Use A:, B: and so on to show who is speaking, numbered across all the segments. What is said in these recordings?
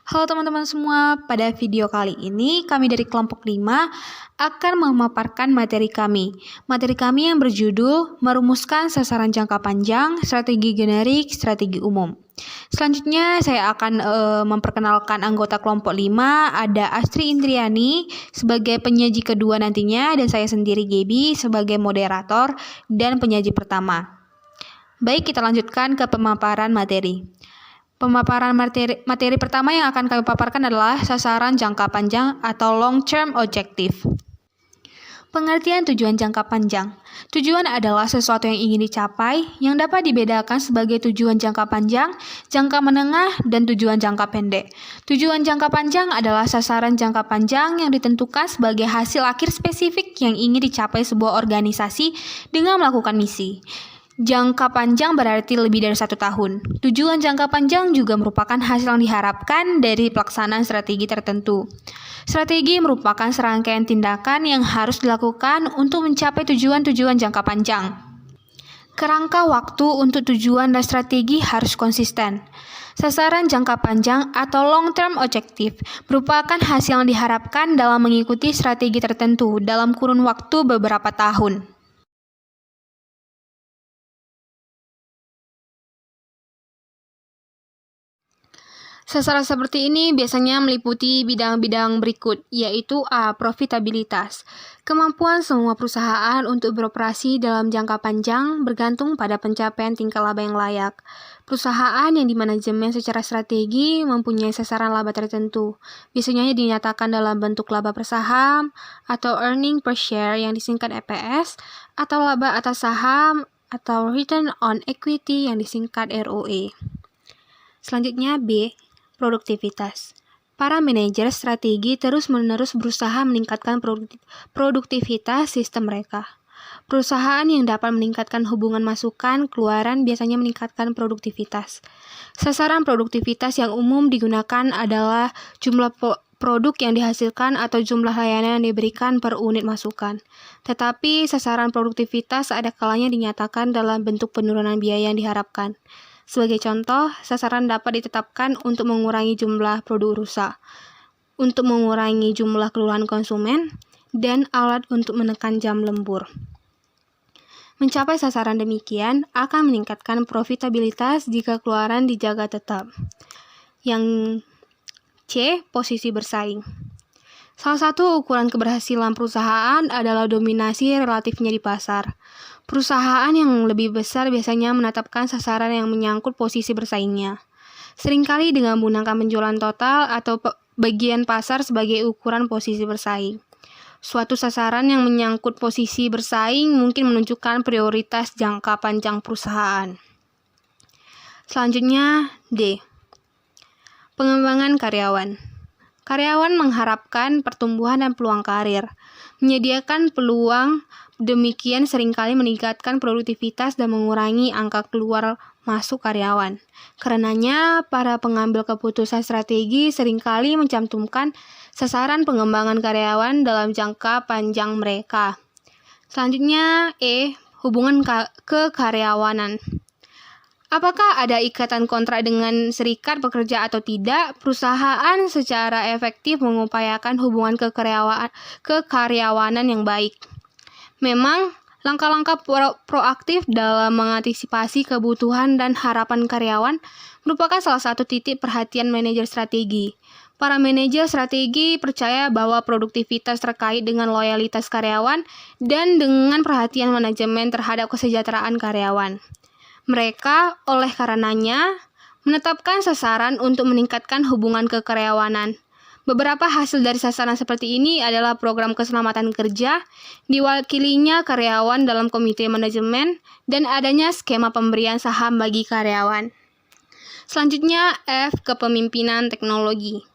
A: Halo teman-teman semua, pada video kali ini kami dari kelompok 5 akan memaparkan materi kami. Materi kami yang berjudul merumuskan sasaran jangka panjang, strategi generik, strategi umum. Selanjutnya saya akan memperkenalkan anggota kelompok 5, ada Astri Indriani sebagai penyaji kedua nantinya dan saya sendiri Gaby sebagai moderator dan penyaji pertama. Baik, kita lanjutkan ke pemaparan materi. Pemaparan materi pertama yang akan kami paparkan adalah sasaran jangka panjang atau long-term objective. Pengertian tujuan jangka panjang. Tujuan adalah sesuatu yang ingin dicapai yang dapat dibedakan sebagai tujuan jangka panjang, jangka menengah, dan tujuan jangka pendek. Tujuan jangka panjang adalah sasaran jangka panjang yang ditentukan sebagai hasil akhir spesifik yang ingin dicapai sebuah organisasi dengan melakukan misi. Jangka panjang berarti lebih dari 1 tahun. Tujuan jangka panjang juga merupakan hasil yang diharapkan dari pelaksanaan strategi tertentu. Strategi merupakan serangkaian tindakan yang harus dilakukan untuk mencapai tujuan-tujuan jangka panjang. Kerangka waktu untuk tujuan dan strategi harus konsisten. Sasaran jangka panjang atau long-term objective merupakan hasil yang diharapkan dalam mengikuti strategi tertentu dalam kurun waktu beberapa tahun. Sasaran seperti ini biasanya meliputi bidang-bidang berikut, yaitu A. Profitabilitas. Kemampuan semua perusahaan untuk beroperasi dalam jangka panjang bergantung pada pencapaian tingkat laba yang layak. Perusahaan yang dimanajemen secara strategi mempunyai sasaran laba tertentu, biasanya dinyatakan dalam bentuk laba per saham, atau earning per share yang disingkat EPS, atau laba atas saham, atau return on equity yang disingkat ROE. Selanjutnya B. Produktivitas. Para manajer strategi terus-menerus berusaha meningkatkan produktivitas sistem mereka. Perusahaan yang dapat meningkatkan hubungan masukan keluaran biasanya meningkatkan produktivitas. Sasaran produktivitas yang umum digunakan adalah jumlah produk yang dihasilkan atau jumlah layanan yang diberikan per unit masukan. Tetapi sasaran produktivitas ada kalanya dinyatakan dalam bentuk penurunan biaya yang diharapkan. Sebagai contoh, sasaran dapat ditetapkan untuk mengurangi jumlah produk rusak, untuk mengurangi jumlah keluhan konsumen, dan alat untuk menekan jam lembur. Mencapai sasaran demikian akan meningkatkan profitabilitas jika keluaran dijaga tetap. Yang C. Posisi bersaing. Salah satu ukuran keberhasilan perusahaan adalah dominasi relatifnya di pasar. Perusahaan yang lebih besar biasanya menetapkan sasaran yang menyangkut posisi bersaingnya. Seringkali dengan menggunakan penjualan total atau bagian pasar sebagai ukuran posisi bersaing. Suatu sasaran yang menyangkut posisi bersaing mungkin menunjukkan prioritas jangka panjang perusahaan. Selanjutnya D. Pengembangan karyawan. Karyawan mengharapkan pertumbuhan dan peluang karir. Menyediakan peluang demikian seringkali meningkatkan produktivitas dan mengurangi angka keluar masuk karyawan. Karenanya, para pengambil keputusan strategi seringkali mencantumkan sasaran pengembangan karyawan dalam jangka panjang mereka. Selanjutnya, E. Hubungan kekaryawanan. Apakah ada ikatan kontrak dengan serikat pekerja atau tidak? Perusahaan secara efektif mengupayakan hubungan kekaryawanan yang baik. Memang, langkah-langkah proaktif dalam mengantisipasi kebutuhan dan harapan karyawan merupakan salah satu titik perhatian manajer strategi. Para manajer strategi percaya bahwa produktivitas terkait dengan loyalitas karyawan dan dengan perhatian manajemen terhadap kesejahteraan karyawan. Mereka, oleh karenanya, menetapkan sasaran untuk meningkatkan hubungan kekaryawanan. Beberapa hasil dari sasaran seperti ini adalah program keselamatan kerja, diwakilinya karyawan dalam komite manajemen, dan adanya skema pemberian saham bagi karyawan. Selanjutnya, F. Kepemimpinan teknologi.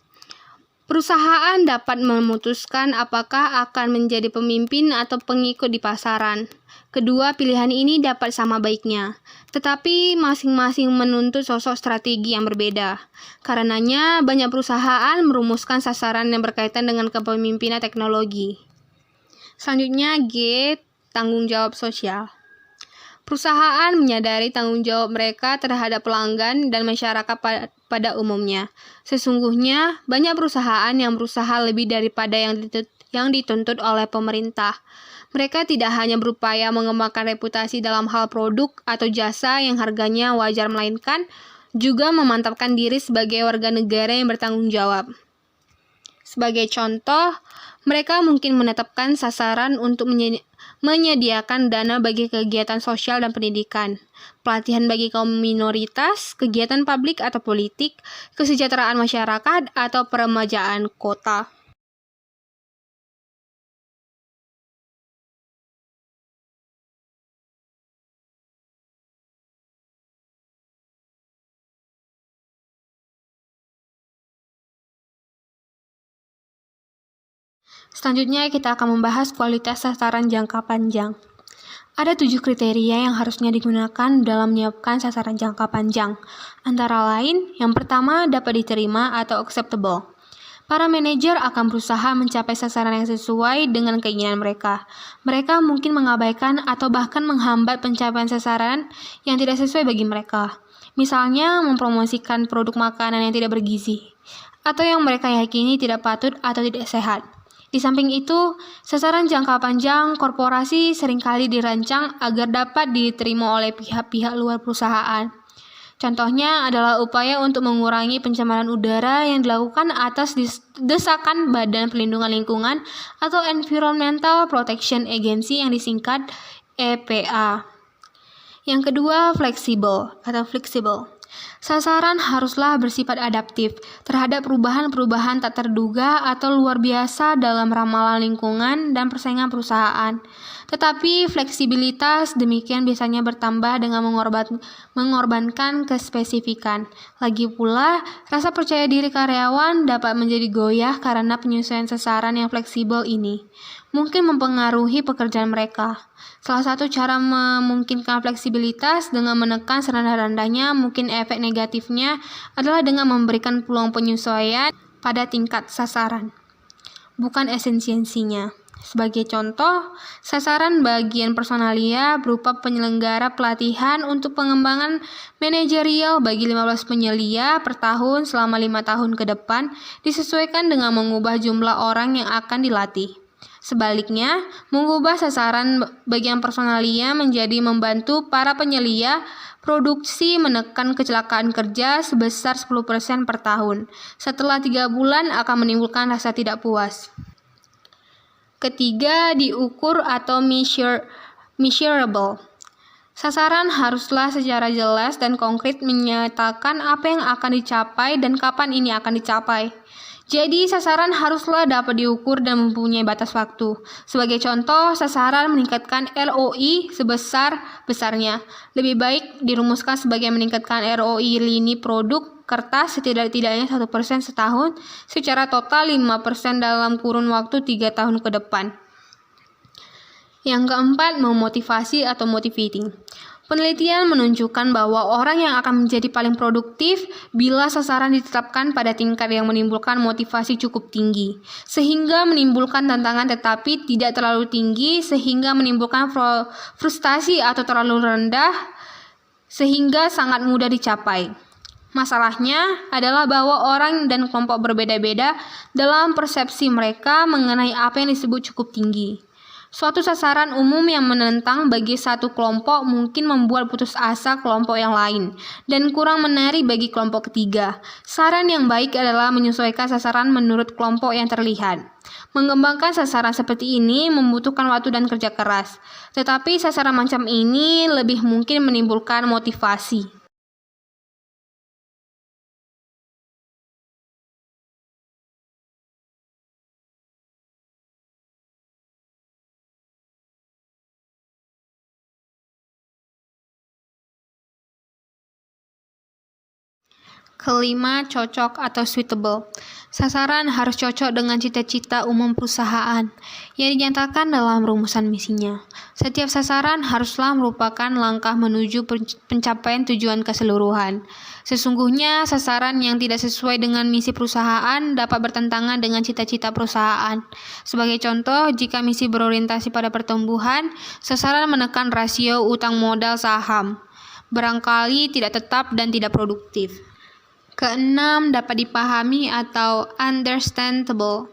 A: Perusahaan dapat memutuskan apakah akan menjadi pemimpin atau pengikut di pasaran. Kedua pilihan ini dapat sama baiknya, tetapi masing-masing menuntut sosok strategi yang berbeda. Karenanya, banyak perusahaan merumuskan sasaran yang berkaitan dengan kepemimpinan teknologi. Selanjutnya, G. Tanggung jawab sosial. Perusahaan menyadari tanggung jawab mereka terhadap pelanggan dan masyarakat pada umumnya. Sesungguhnya, banyak perusahaan yang berusaha lebih daripada yang dituntut oleh pemerintah. Mereka tidak hanya berupaya mengembangkan reputasi dalam hal produk atau jasa yang harganya wajar, melainkan juga memantapkan diri sebagai warga negara yang bertanggung jawab. Sebagai contoh, mereka mungkin menetapkan sasaran untuk menyediakan dana bagi kegiatan sosial dan pendidikan, pelatihan bagi kaum minoritas, kegiatan publik atau politik, kesejahteraan masyarakat, atau peremajaan kota. Selanjutnya, kita akan membahas kualitas sasaran jangka panjang. Ada 7 kriteria yang harusnya digunakan dalam menyiapkan sasaran jangka panjang. Antara lain, yang pertama dapat diterima atau acceptable. Para manajer akan berusaha mencapai sasaran yang sesuai dengan keinginan mereka. Mereka mungkin mengabaikan atau bahkan menghambat pencapaian sasaran yang tidak sesuai bagi mereka. Misalnya, mempromosikan produk makanan yang tidak bergizi, atau yang mereka yakini tidak patut atau tidak sehat. Di samping itu, sasaran jangka panjang korporasi seringkali dirancang agar dapat diterima oleh pihak-pihak luar perusahaan. Contohnya adalah upaya untuk mengurangi pencemaran udara yang dilakukan atas desakan Badan Perlindungan Lingkungan atau Environmental Protection Agency yang disingkat EPA. Yang kedua, fleksibel. Sasaran haruslah bersifat adaptif terhadap perubahan-perubahan tak terduga atau luar biasa dalam ramalan lingkungan dan persaingan perusahaan. Tetapi fleksibilitas demikian biasanya bertambah dengan mengorbankan kespesifikan. Lagi pula, rasa percaya diri karyawan dapat menjadi goyah karena penyesuaian sasaran yang fleksibel ini mungkin mempengaruhi pekerjaan mereka. Salah satu cara memungkinkan fleksibilitas dengan menekan serendah-rendahnya mungkin efek negatifnya adalah dengan memberikan peluang penyesuaian pada tingkat sasaran, bukan esensinya. Sebagai contoh, sasaran bagian personalia berupa penyelenggara pelatihan untuk pengembangan manajerial bagi 15 penyelia per tahun selama 5 tahun ke depan disesuaikan dengan mengubah jumlah orang yang akan dilatih. Sebaliknya, mengubah sasaran bagian personalia menjadi membantu para penyelia produksi menekan kecelakaan kerja sebesar 10% per tahun. Setelah 3 bulan akan menimbulkan rasa tidak puas. Ketiga, diukur atau measurable. Sasaran haruslah secara jelas dan konkret menyatakan apa yang akan dicapai dan kapan ini akan dicapai. Jadi, sasaran haruslah dapat diukur dan mempunyai batas waktu. Sebagai contoh, sasaran meningkatkan ROI sebesar-besarnya. Lebih baik dirumuskan sebagai meningkatkan ROI lini produk kertas setidak-tidaknya 1% setahun, secara total 5% dalam kurun waktu 3 tahun ke depan. Yang keempat, memotivasi atau motivating. Penelitian menunjukkan bahwa orang yang akan menjadi paling produktif bila sasaran ditetapkan pada tingkat yang menimbulkan motivasi cukup tinggi, sehingga menimbulkan tantangan tetapi tidak terlalu tinggi, sehingga menimbulkan frustasi atau terlalu rendah, sehingga sangat mudah dicapai. Masalahnya adalah bahwa orang dan kelompok berbeda-beda dalam persepsi mereka mengenai apa yang disebut cukup tinggi. Suatu sasaran umum yang menentang bagi satu kelompok mungkin membuat putus asa kelompok yang lain dan kurang menarik bagi kelompok ketiga. Saran yang baik adalah menyesuaikan sasaran menurut kelompok yang terlihat. Mengembangkan sasaran seperti ini membutuhkan waktu dan kerja keras, tetapi sasaran macam ini lebih mungkin menimbulkan motivasi. Kelima, cocok atau suitable. Sasaran harus cocok dengan cita-cita umum perusahaan yang dinyatakan dalam rumusan misinya. Setiap sasaran haruslah merupakan langkah menuju pencapaian tujuan keseluruhan. Sesungguhnya, sasaran yang tidak sesuai dengan misi perusahaan dapat bertentangan dengan cita-cita perusahaan. Sebagai contoh, jika misi berorientasi pada pertumbuhan, sasaran menekan rasio utang modal saham. Barangkali tidak tetap dan tidak produktif. Keenam, dapat dipahami atau understandable.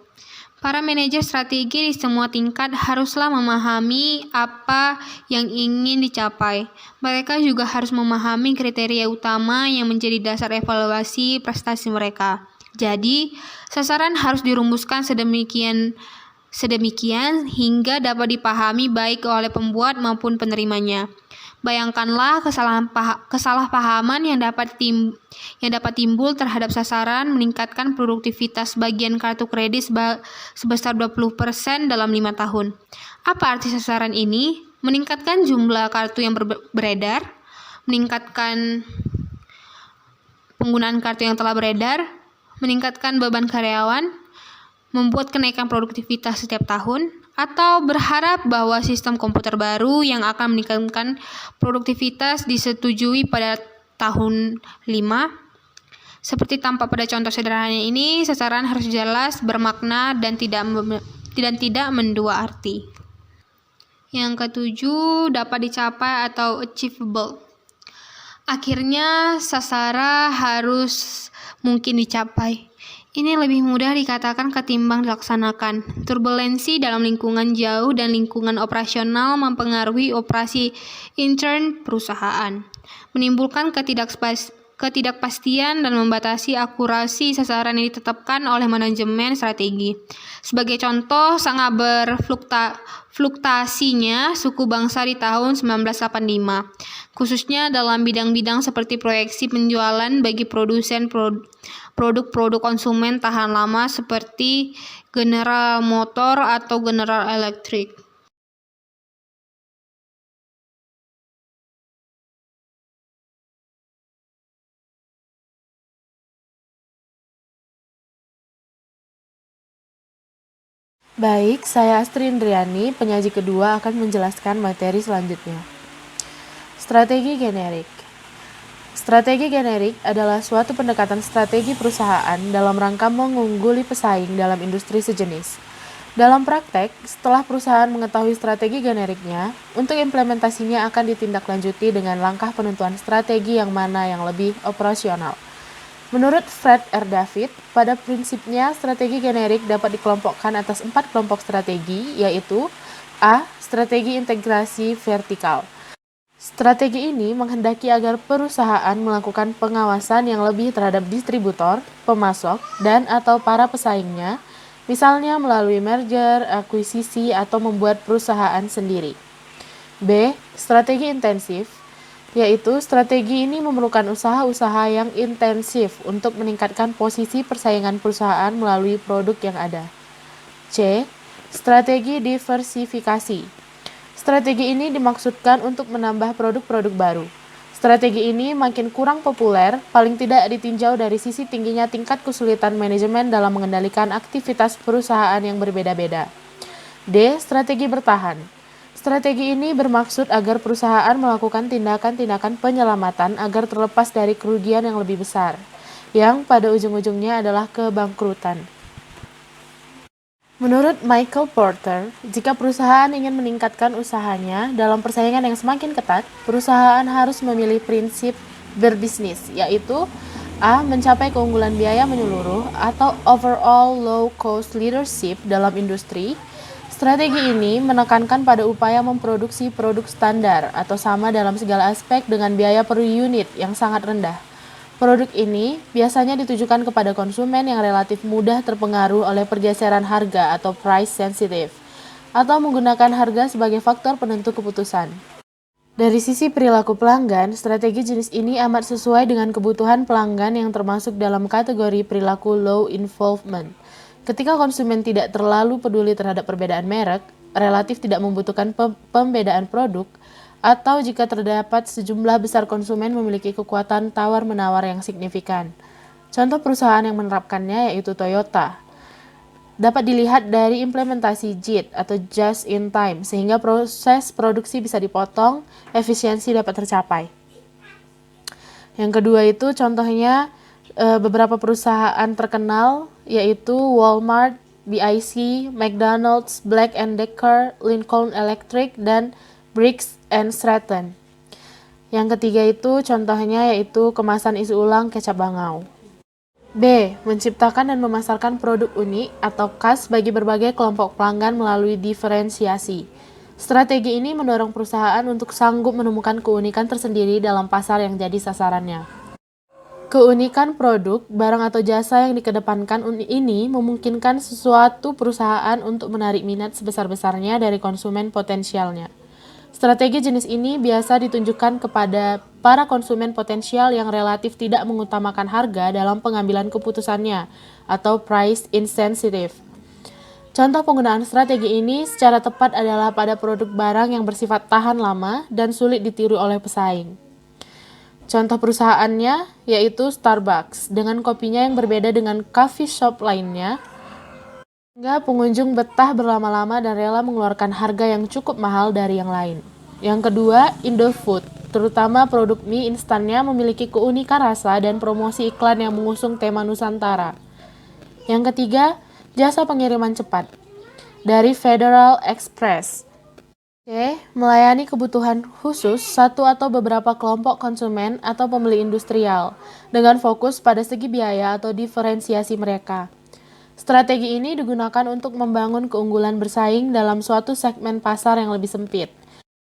A: Para manajer strategi di semua tingkat haruslah memahami apa yang ingin dicapai. Mereka juga harus memahami kriteria utama yang menjadi dasar evaluasi prestasi mereka. Jadi, sasaran harus dirumuskan sedemikian hingga dapat dipahami baik oleh pembuat maupun penerimanya. Bayangkanlah kesalahpahaman yang dapat timbul terhadap sasaran meningkatkan produktivitas bagian kartu kredit sebesar 20% dalam 5 tahun. Apa arti sasaran ini? Meningkatkan jumlah kartu yang beredar, meningkatkan penggunaan kartu yang telah beredar, meningkatkan beban karyawan, membuat kenaikan produktivitas setiap tahun, atau berharap bahwa sistem komputer baru yang akan meningkatkan produktivitas disetujui pada tahun 5. Seperti tampak pada contoh sederhana ini, sasaran harus jelas, bermakna, dan tidak mendua arti. Yang ketujuh, dapat dicapai atau achievable. Akhirnya, sasaran harus mungkin dicapai. Ini lebih mudah dikatakan ketimbang dilaksanakan. Turbulensi dalam lingkungan jauh dan lingkungan operasional mempengaruhi operasi intern perusahaan, menimbulkan ketidakpastian dan membatasi akurasi sasaran yang ditetapkan oleh manajemen strategi. Sebagai contoh, sangat berfluktuasinya suku bangsa di tahun 1985, khususnya dalam bidang-bidang seperti proyeksi penjualan bagi produsen produk-produk konsumen tahan lama seperti General Motor atau General Electric.
B: Baik, saya Astri Indriani, penyaji kedua akan menjelaskan materi selanjutnya. Strategi generik. Strategi generik adalah suatu pendekatan strategi perusahaan dalam rangka mengungguli pesaing dalam industri sejenis. Dalam praktek, setelah perusahaan mengetahui strategi generiknya, untuk implementasinya akan ditindaklanjuti dengan langkah penentuan strategi yang mana yang lebih operasional. Menurut Fred R. David, pada prinsipnya strategi generik dapat dikelompokkan atas 4 kelompok strategi, yaitu A. Strategi integrasi vertikal. Strategi ini menghendaki agar perusahaan melakukan pengawasan yang lebih terhadap distributor, pemasok, dan atau para pesaingnya, misalnya melalui merger, akuisisi, atau membuat perusahaan sendiri. B. Strategi intensif, yaitu strategi ini memerlukan usaha-usaha yang intensif untuk meningkatkan posisi persaingan perusahaan melalui produk yang ada. C. Strategi diversifikasi. Strategi ini dimaksudkan untuk menambah produk-produk baru. Strategi ini makin kurang populer, paling tidak ditinjau dari sisi tingginya tingkat kesulitan manajemen dalam mengendalikan aktivitas perusahaan yang berbeda-beda. D. Strategi bertahan. Strategi ini bermaksud agar perusahaan melakukan tindakan-tindakan penyelamatan agar terlepas dari kerugian yang lebih besar, yang pada ujung-ujungnya adalah kebangkrutan. Menurut Michael Porter, jika perusahaan ingin meningkatkan usahanya dalam persaingan yang semakin ketat, perusahaan harus memilih prinsip berbisnis, yaitu A. Mencapai keunggulan biaya menyeluruh atau overall low cost leadership dalam industri. Strategi ini menekankan pada upaya memproduksi produk standar atau sama dalam segala aspek dengan biaya per unit yang sangat rendah. Produk ini biasanya ditujukan kepada konsumen yang relatif mudah terpengaruh oleh pergeseran harga atau price sensitive, atau menggunakan harga sebagai faktor penentu keputusan. Dari sisi perilaku pelanggan, strategi jenis ini amat sesuai dengan kebutuhan pelanggan yang termasuk dalam kategori perilaku low involvement. Ketika konsumen tidak terlalu peduli terhadap perbedaan merek, relatif tidak membutuhkan pembedaan produk, atau jika terdapat sejumlah besar konsumen memiliki kekuatan tawar-menawar yang signifikan. Contoh perusahaan yang menerapkannya yaitu Toyota. Dapat dilihat dari implementasi JIT atau Just in Time, sehingga proses produksi bisa dipotong, efisiensi dapat tercapai. Yang kedua itu contohnya beberapa perusahaan terkenal yaitu Walmart, BIC, McDonald's, Black & Decker, Lincoln Electric, dan Briggs & Stratton. Yang ketiga itu contohnya yaitu kemasan isi ulang kecap bangau. B. Menciptakan dan memasarkan produk unik atau khas bagi berbagai kelompok pelanggan melalui diferensiasi. Strategi ini mendorong perusahaan untuk sanggup menemukan keunikan tersendiri dalam pasar yang jadi sasarannya. Keunikan produk, barang atau jasa yang dikedepankan ini memungkinkan suatu perusahaan untuk menarik minat sebesar-besarnya dari konsumen potensialnya. Strategi jenis ini biasa ditunjukkan kepada para konsumen potensial yang relatif tidak mengutamakan harga dalam pengambilan keputusannya atau price insensitive. Contoh penggunaan strategi ini secara tepat adalah pada produk barang yang bersifat tahan lama dan sulit ditiru oleh pesaing. Contoh perusahaannya yaitu Starbucks dengan kopinya yang berbeda dengan coffee shop lainnya, sehingga pengunjung betah berlama-lama dan rela mengeluarkan harga yang cukup mahal dari yang lain. Yang kedua, Indofood, terutama produk mie instannya memiliki keunikan rasa dan promosi iklan yang mengusung tema Nusantara. Yang ketiga, jasa pengiriman cepat dari Federal Express. C. Melayani kebutuhan khusus satu atau beberapa kelompok konsumen atau pembeli industrial dengan fokus pada segi biaya atau diferensiasi mereka. Strategi ini digunakan untuk membangun keunggulan bersaing dalam suatu segmen pasar yang lebih sempit.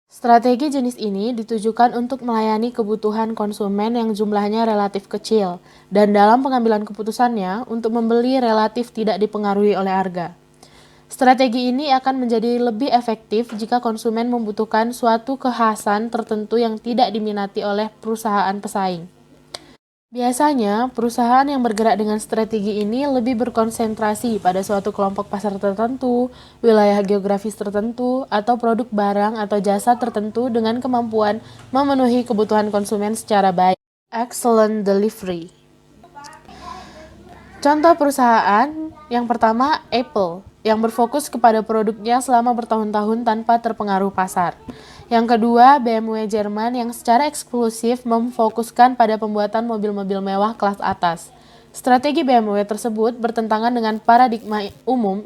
B: Strategi jenis ini ditujukan untuk melayani kebutuhan konsumen yang jumlahnya relatif kecil dan dalam pengambilan keputusannya untuk membeli relatif tidak dipengaruhi oleh harga. Strategi ini akan menjadi lebih efektif jika konsumen membutuhkan suatu kekhasan tertentu yang tidak diminati oleh perusahaan pesaing. Biasanya, perusahaan yang bergerak dengan strategi ini lebih berkonsentrasi pada suatu kelompok pasar tertentu, wilayah geografis tertentu, atau produk barang atau jasa tertentu dengan kemampuan memenuhi kebutuhan konsumen secara baik. Excellent delivery. Contoh perusahaan yang pertama, Apple, yang berfokus kepada produknya selama bertahun-tahun tanpa terpengaruh pasar. Yang kedua, BMW Jerman yang secara eksklusif memfokuskan pada pembuatan mobil-mobil mewah kelas atas. Strategi BMW tersebut bertentangan dengan paradigma umum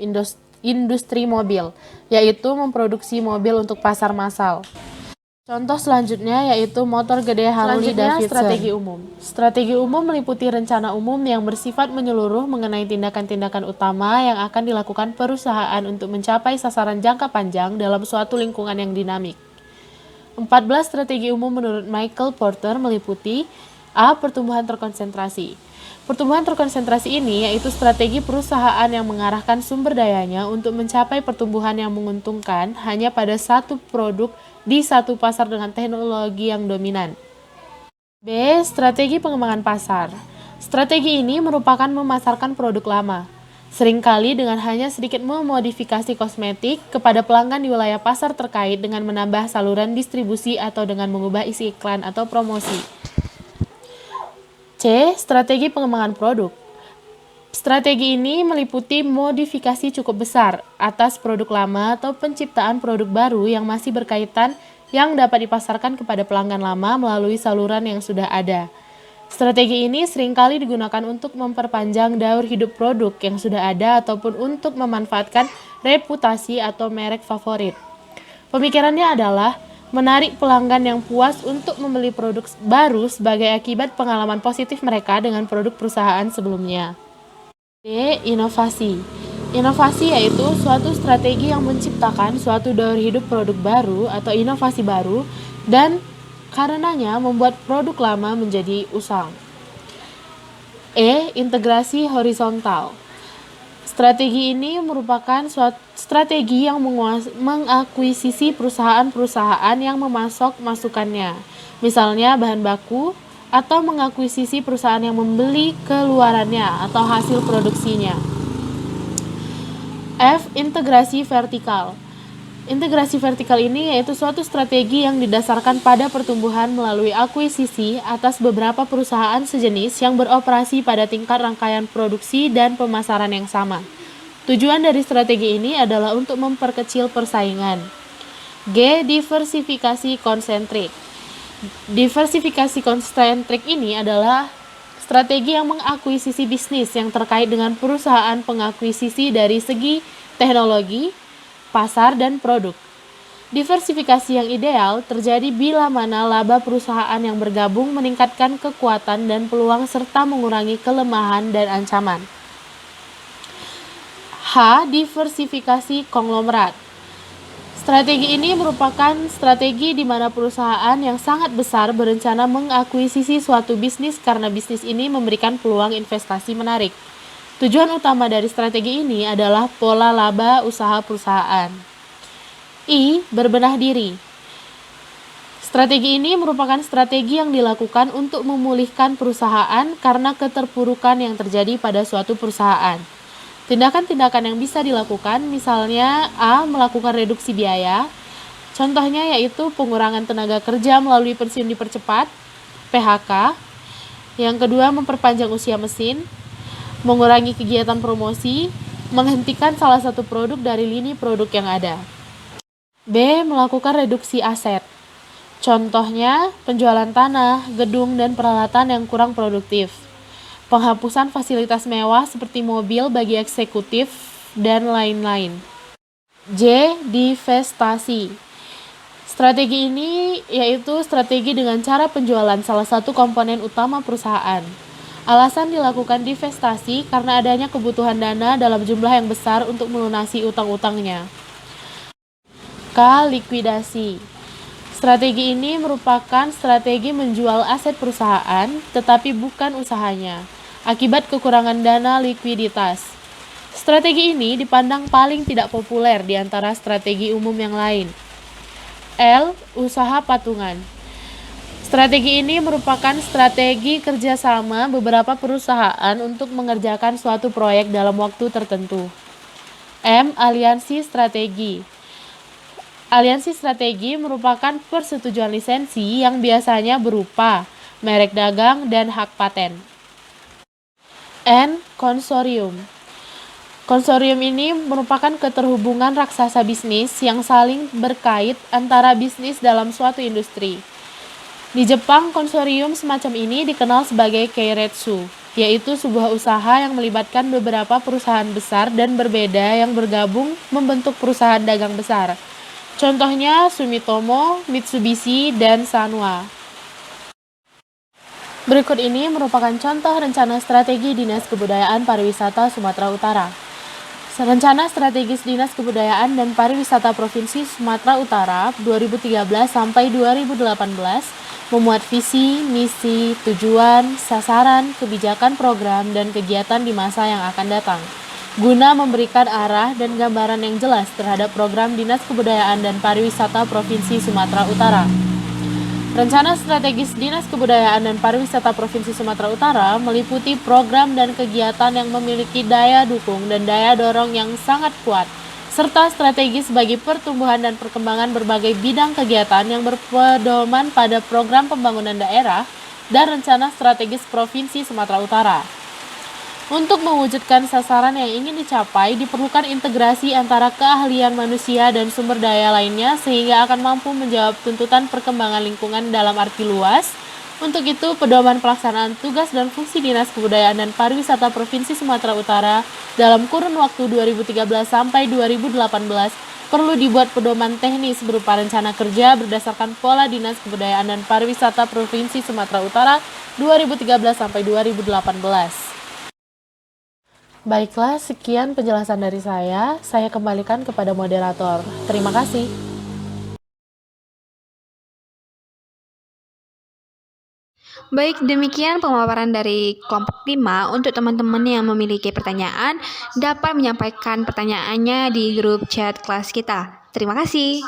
B: industri mobil, yaitu memproduksi mobil untuk pasar massal. Contoh selanjutnya yaitu motor gede Harley Davidson. Strategi umum meliputi rencana umum yang bersifat menyeluruh mengenai tindakan-tindakan utama yang akan dilakukan perusahaan untuk mencapai sasaran jangka panjang dalam suatu lingkungan yang dinamik. 14 strategi umum menurut Michael Porter meliputi A. Pertumbuhan terkonsentrasi. Pertumbuhan terkonsentrasi ini yaitu strategi perusahaan yang mengarahkan sumber dayanya untuk mencapai pertumbuhan yang menguntungkan hanya pada satu produk di satu pasar dengan teknologi yang dominan. B. Strategi pengembangan pasar. Strategi ini merupakan memasarkan produk lama, seringkali dengan hanya sedikit memodifikasi kosmetik kepada pelanggan di wilayah pasar terkait dengan menambah saluran distribusi atau dengan mengubah isi iklan atau promosi. C. Strategi pengembangan produk. Strategi ini meliputi modifikasi cukup besar atas produk lama atau penciptaan produk baru yang masih berkaitan yang dapat dipasarkan kepada pelanggan lama melalui saluran yang sudah ada. Strategi ini seringkali digunakan untuk memperpanjang daur hidup produk yang sudah ada ataupun untuk memanfaatkan reputasi atau merek favorit. Pemikirannya adalah menarik pelanggan yang puas untuk membeli produk baru sebagai akibat pengalaman positif mereka dengan produk perusahaan sebelumnya. D. Inovasi. Inovasi yaitu suatu strategi yang menciptakan suatu daur hidup produk baru atau inovasi baru dan karenanya membuat produk lama menjadi usang. E. Integrasi horizontal. Strategi ini merupakan suatu strategi yang mengakuisisi perusahaan-perusahaan yang memasok masukannya, misalnya bahan baku, atau mengakuisisi perusahaan yang membeli keluarannya atau hasil produksinya. F. Integrasi vertikal. Integrasi vertikal ini yaitu suatu strategi yang didasarkan pada pertumbuhan melalui akuisisi atas beberapa perusahaan sejenis yang beroperasi pada tingkat rangkaian produksi dan pemasaran yang sama. Tujuan dari strategi ini adalah untuk memperkecil persaingan. G. Diversifikasi konsentrik. Diversifikasi konsentrik ini adalah strategi yang mengakuisisi bisnis yang terkait dengan perusahaan pengakuisisi dari segi teknologi, pasar, dan produk. Diversifikasi yang ideal terjadi bila mana laba perusahaan yang bergabung meningkatkan kekuatan dan peluang serta mengurangi kelemahan dan ancaman. H. Diversifikasi konglomerat. Strategi ini merupakan strategi di mana perusahaan yang sangat besar berencana mengakuisisi suatu bisnis karena bisnis ini memberikan peluang investasi menarik. Tujuan utama dari strategi ini adalah pola laba usaha perusahaan. I. Berbenah diri. Strategi ini merupakan strategi yang dilakukan untuk memulihkan perusahaan karena keterpurukan yang terjadi pada suatu perusahaan. Tindakan-tindakan yang bisa dilakukan misalnya A. Melakukan reduksi biaya. Contohnya yaitu pengurangan tenaga kerja melalui pensiun dipercepat, PHK. Yang kedua, memperpanjang usia mesin, mengurangi kegiatan promosi, menghentikan salah satu produk dari lini produk yang ada. B. Melakukan reduksi aset. Contohnya, penjualan tanah, gedung, dan peralatan yang kurang produktif. Penghapusan fasilitas mewah seperti mobil bagi eksekutif, dan lain-lain. J. Divestasi. Strategi ini yaitu strategi dengan cara penjualan salah satu komponen utama perusahaan. Alasan dilakukan divestasi karena adanya kebutuhan dana dalam jumlah yang besar untuk melunasi utang-utangnya. K. Likuidasi. Strategi ini merupakan strategi menjual aset perusahaan, tetapi bukan usahanya, akibat kekurangan dana likuiditas. Strategi ini dipandang paling tidak populer di antara strategi umum yang lain. L. Usaha patungan. Strategi ini merupakan strategi kerjasama beberapa perusahaan untuk mengerjakan suatu proyek dalam waktu tertentu. M. Aliansi strategi. Aliansi strategi merupakan persetujuan lisensi yang biasanya berupa merek dagang dan hak paten. N. Konsorium. Konsorium ini merupakan keterhubungan raksasa bisnis yang saling berkait antara bisnis dalam suatu industri. Di Jepang, konsorium semacam ini dikenal sebagai keiretsu, yaitu sebuah usaha yang melibatkan beberapa perusahaan besar dan berbeda yang bergabung membentuk perusahaan dagang besar. Contohnya Sumitomo, Mitsubishi, dan Sanwa. Berikut ini merupakan contoh rencana strategi Dinas Kebudayaan Pariwisata Sumatera Utara. Rencana Strategis Dinas Kebudayaan dan Pariwisata Provinsi Sumatera Utara 2013 sampai 2018 memuat visi, misi, tujuan, sasaran, kebijakan program, dan kegiatan di masa yang akan datang, guna memberikan arah dan gambaran yang jelas terhadap program Dinas Kebudayaan dan Pariwisata Provinsi Sumatera Utara. Rencana strategis Dinas Kebudayaan dan Pariwisata Provinsi Sumatera Utara meliputi program dan kegiatan yang memiliki daya dukung dan daya dorong yang sangat kuat, serta strategis bagi pertumbuhan dan perkembangan berbagai bidang kegiatan yang berpedoman pada program pembangunan daerah dan rencana strategis Provinsi Sumatera Utara. Untuk mewujudkan sasaran yang ingin dicapai, diperlukan integrasi antara keahlian manusia dan sumber daya lainnya sehingga akan mampu menjawab tuntutan perkembangan lingkungan dalam arti luas. Untuk itu, pedoman pelaksanaan tugas dan fungsi Dinas Kebudayaan dan Pariwisata Provinsi Sumatera Utara dalam kurun waktu 2013 sampai 2018 perlu dibuat pedoman teknis berupa rencana kerja berdasarkan pola Dinas Kebudayaan dan Pariwisata Provinsi Sumatera Utara 2013 sampai 2018. Baiklah, sekian penjelasan dari saya. Saya kembalikan kepada moderator. Terima kasih.
A: Baik, demikian pemaparan dari kelompok 5. Untuk teman-teman yang memiliki pertanyaan, dapat menyampaikan pertanyaannya di grup chat kelas kita. Terima kasih.